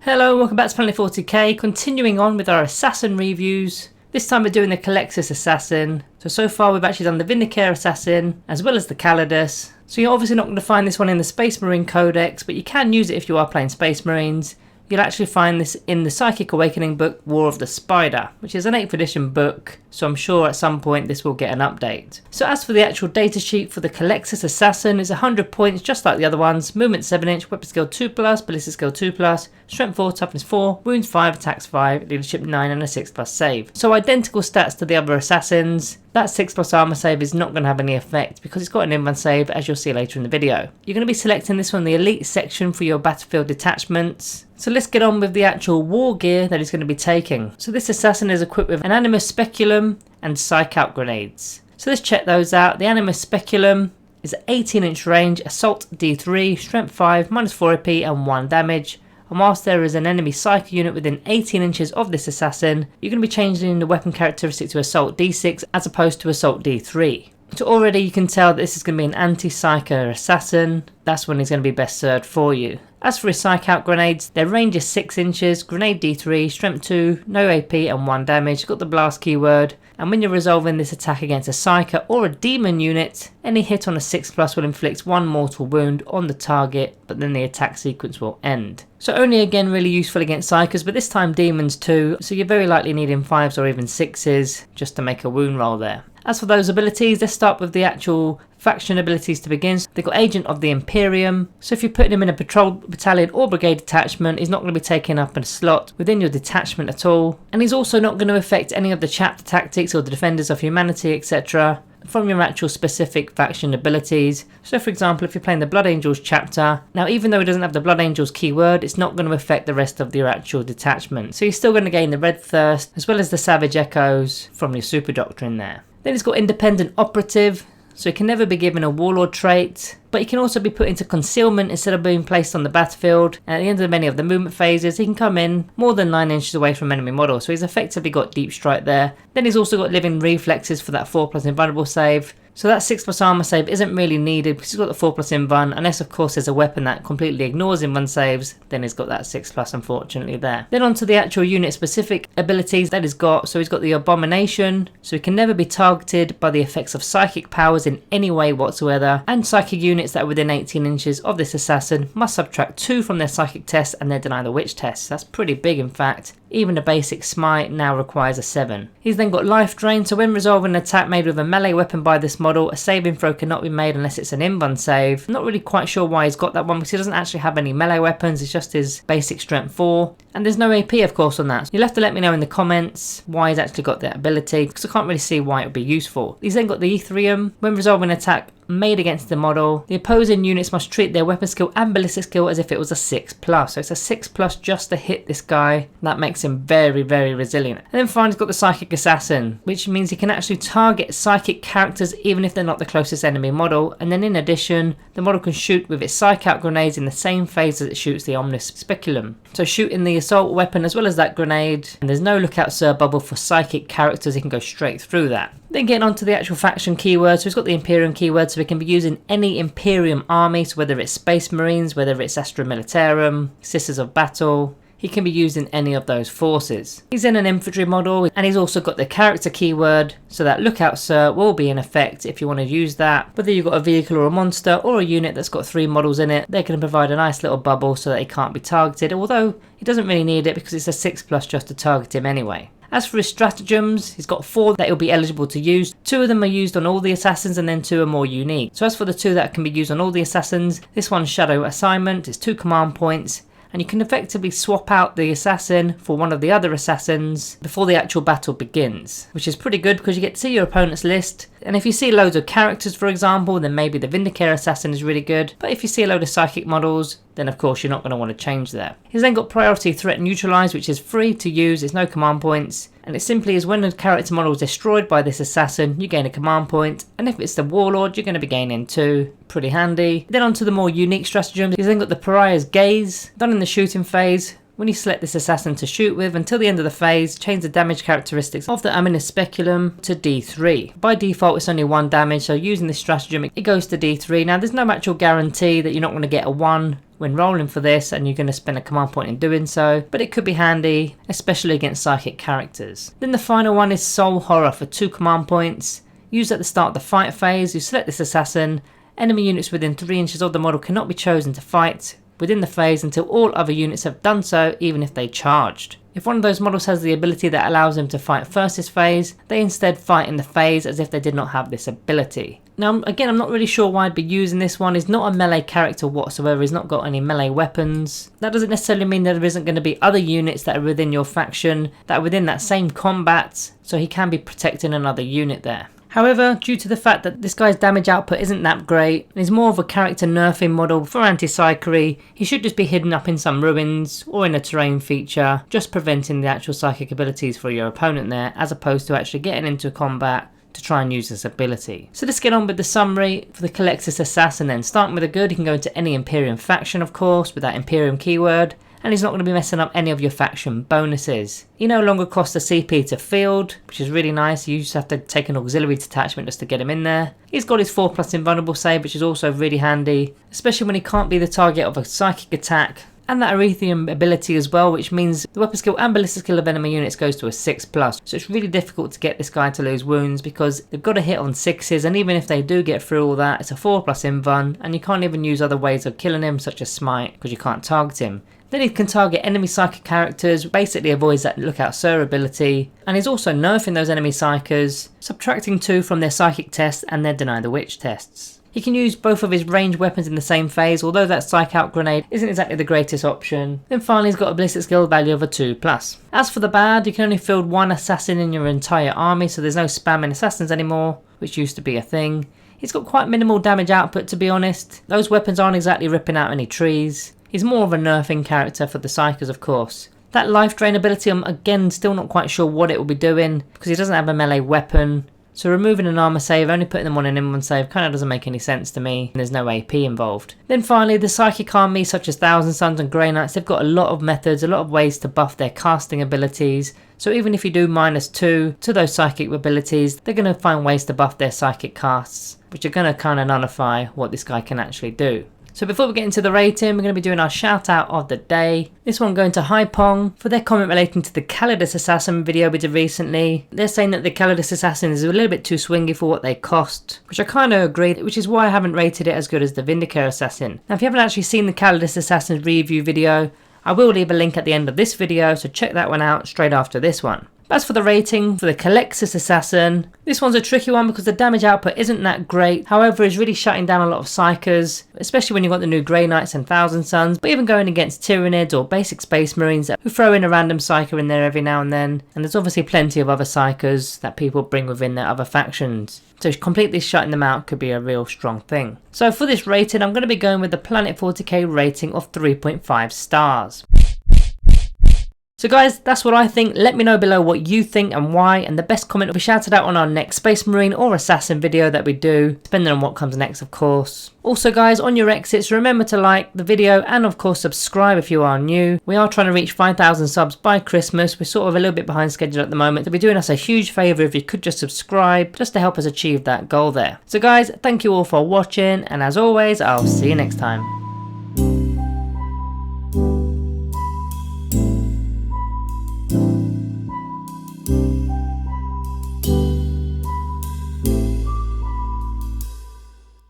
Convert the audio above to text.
Hello, welcome back to Warhammer 40k, continuing on with our assassin reviews. This time we're doing the Culexus assassin. So far we've actually done the Vindicare assassin, as well as the Calidus. So you're obviously not going to find this one in the Space Marine Codex, but you can use it if you are playing Space Marines. You'll actually find this in the Psychic Awakening book, War of the Spider, which is an 8th edition book, so I'm sure at some point this will get an update. So as for the actual datasheet for the Culexus Assassin, it's 100 points just like the other ones, movement 7-inch, weapon skill 2+, ballistic skill 2+, strength 4, toughness 4, wounds 5, attacks 5, leadership 9 and a 6+ save. So identical stats to the other assassins. That 6+ armor save is not going to have any effect because it's got an invan save, as you'll see later in the video. You're going to be selecting this from the elite section for your battlefield detachments. So let's get on with the actual war gear that he's going to be taking. So this assassin is equipped with an Animus Speculum and Psych grenades. So let's check those out. The Animus Speculum is 18-inch range, assault D3, strength 5, -4 AP and 1 damage. And whilst there is an enemy Psyker unit within 18 inches of this assassin, you're going to be changing the weapon characteristic to Assault D6 as opposed to Assault D3. So already you can tell that this is going to be an anti-Psyker assassin. That's when he's going to be best served for you. As for his Psych grenades, their range is 6 inches, grenade D3, strength 2, no AP and 1 damage, got the blast keyword, and when you're resolving this attack against a Psyker or a demon unit, any hit on a 6+ will inflict 1 mortal wound on the target, but then the attack sequence will end. So only again really useful against Psykers, but this time demons too, so you're very likely needing 5s or even 6s just to make a wound roll there. As for those abilities, let's start with the actual faction abilities to begin. They've got Agent of the Imperium, so if you're putting him in a patrol battalion or brigade detachment, he's not going to be taking up a slot within your detachment at all, and he's also not going to affect any of the chapter tactics or the defenders of humanity, etc. from your actual specific faction abilities. So for example, if you're playing the Blood Angels chapter, now even though it doesn't have the Blood Angels keyword, it's not going to affect the rest of your actual detachment. So you're still going to gain the Red Thirst as well as the Savage Echoes from your Super Doctrine there. Then it's got Independent Operative, so it can never be given a Warlord trait, but he can also be put into concealment instead of being placed on the battlefild. And at the end of many of the movement phases, he can come in more than 9 inches away from enemy model, so he's effectively got Deep Strike there. Then he's also got Living Reflexes for that 4+ invulnerable save. So that 6+ armor save isn't really needed because he's got the 4+ invuln, unless of course there's a weapon that completely ignores invuln saves, then he's got that 6+ unfortunately there. Then on to the actual unit specific abilities that he's got. So he's got the Abomination, so he can never be targeted by the effects of psychic powers in any way whatsoever, and psychic units that are within 18 inches of this assassin must subtract 2 from their psychic test and then deny the witch test. That's pretty big in fact. Even the basic smite now requires a 7. He's then got Life Drain, so when resolving an attack made with a melee weapon by this model, a saving throw cannot be made unless it's an invuln save. I'm not really quite sure why he's got that one because he doesn't actually have any melee weapons, it's just his basic strength 4. And there's no AP of course on that. So you'll have to let me know in the comments why he's actually got that ability because I can't really see why it would be useful. He's then got the Ethereum. When resolving an attack made against the model, the opposing units must treat their weapon skill and ballistic skill as if it was a 6+. So it's a 6+ just to hit this guy. That makes him very, very resilient. And then finally he's got the Psychic Assassin, which means he can actually target psychic characters even if they're not the closest enemy model. And then in addition, the model can shoot with its Psych grenades in the same phase as it shoots the Omnis Speculum. So shooting the assault weapon as well as that grenade, and there's no lookout sir bubble for psychic characters, he can go straight through that. Then getting on to the actual faction keyword, so he's got the Imperium keyword, so he can be used in any Imperium army, so whether it's Space Marines, whether it's Astra Militarum, Sisters of Battle, he can be used in any of those forces. He's in an infantry model, and he's also got the character keyword, so that lookout sir will be in effect if you want to use that. Whether you've got a vehicle or a monster or a unit that's got 3 models in it, they're going to provide a nice little bubble so that he can't be targeted, although he doesn't really need it because it's a 6+ just to target him anyway. As for his stratagems, he's got 4 that he'll be eligible to use. 2 of them are used on all the assassins and then 2 are more unique. So as for the 2 that can be used on all the assassins, this one's Shadow Assignment, it's 2 command points, and you can effectively swap out the assassin for one of the other assassins before the actual battle begins, which is pretty good because you get to see your opponent's list. And if you see loads of characters, for example, then maybe the Vindicare assassin is really good. But if you see a load of psychic models, then of course you're not going to want to change that. He's then got Priority Threat Neutralize, which is free to use, it's no command points. And it simply is when a character model is destroyed by this assassin, you gain a command point. And if it's the Warlord, you're going to be gaining 2. Pretty handy. Then on to the more unique stratagems. He's then got the Pariah's Gaze, done in the shooting phase. When you select this assassin to shoot with, until the end of the phase, change the damage characteristics of the Aminus Speculum to D3. By default, it's only 1 damage, so using this stratagem, it goes to D3. Now, there's no actual guarantee that you're not going to get a 1 when rolling for this, and you're going to spend a command point in doing so, but it could be handy, especially against psychic characters. Then the final one is Soul Horror for 2 command points. Used at the start of the fight phase, you select this assassin. Enemy units within 3 inches of the model cannot be chosen to fight within the phase until all other units have done so, even if they charged. If one of those models has the ability that allows them to fight first this phase, they instead fight in the phase as if they did not have this ability. Now again, I'm not really sure why I'd be using this one. He's not a melee character whatsoever, he's not got any melee weapons. That doesn't necessarily mean that there isn't going to be other units that are within your faction that are within that same combat, so he can be protecting another unit there. However, due to the fact that this guy's damage output isn't that great, and is more of a character nerfing model for anti-psychery, he should just be hidden up in some ruins or in a terrain feature, just preventing the actual psychic abilities for your opponent there, as opposed to actually getting into combat to try and use this ability. So let's get on with the summary for the Culexus Assassin then. Starting with the good, he can go into any Imperium faction of course, with that Imperium keyword, and he's not going to be messing up any of your faction bonuses. He no longer costs a CP to field, which is really nice. You just have to take an auxiliary detachment just to get him in there. He's got his 4+ invulnerable save, which is also really handy, especially when he can't be the target of a psychic attack. And that Arethium ability as well, which means the weapon skill and ballistic skill of enemy units goes to a 6+. So it's really difficult to get this guy to lose wounds because they've got to hit on 6s, and even if they do get through all that, it's a 4+ invuln, and you can't even use other ways of killing him such as smite because you can't target him. Then he can target enemy psychic characters, basically avoids that Lookout Sir ability, and he's also nerfing those enemy psychers, subtracting 2 from their psychic tests and their Deny the Witch tests. He can use both of his ranged weapons in the same phase, although that Psych Out grenade isn't exactly the greatest option. Then finally he's got a ballistic skill value of a 2+. As for the bad, you can only field 1 assassin in your entire army, so there's no spamming assassins anymore, which used to be a thing. He's got quite minimal damage output, to be honest. Those weapons aren't exactly ripping out any trees. He's more of a nerfing character for the Psykers of course. That life drain ability, I'm again still not quite sure what it will be doing, because he doesn't have a melee weapon. So removing an armor save, only putting them on an invuln save kind of doesn't make any sense to me, and there's no AP involved. Then finally, the psychic army such as Thousand Suns and Grey Knights, they've got a lot of methods, a lot of ways to buff their casting abilities. So even if you do -2 to those psychic abilities, they're going to find ways to buff their psychic casts, which are going to kind of nullify what this guy can actually do. So before we get into the rating, we're going to be doing our shout out of the day. This one going to Hypong for their comment relating to the Culexus Assassin video we did recently. They're saying that the Culexus Assassin is a little bit too swingy for what they cost, which I kind of agree, which is why I haven't rated it as good as the Vindicator Assassin. Now if you haven't actually seen the Culexus Assassin review video, I will leave a link at the end of this video, so check that one out straight after this one. As for the rating for the Culexus Assassin, this one's a tricky one because the damage output isn't that great. However, it's really shutting down a lot of Psykers, especially when you've got the new Grey Knights and Thousand Suns, but even going against Tyranids or basic Space Marines who throw in a random Psyker in there every now and then. And there's obviously plenty of other Psykers that people bring within their other factions. So completely shutting them out could be a real strong thing. So for this rating, I'm going to be going with the Planet 40k rating of 3.5 stars. So guys, that's what I think. Let me know below what you think and why, and the best comment will be shouted out on our next Space Marine or Assassin video that we do, depending on what comes next of course. Also guys, on your exits, remember to like the video and of course subscribe if you are new. We are trying to reach 5,000 subs by Christmas. We're sort of a little bit behind schedule at the moment. It'd be doing us a huge favour if you could just subscribe, just to help us achieve that goal there. So guys, thank you all for watching, and as always, I'll see you next time.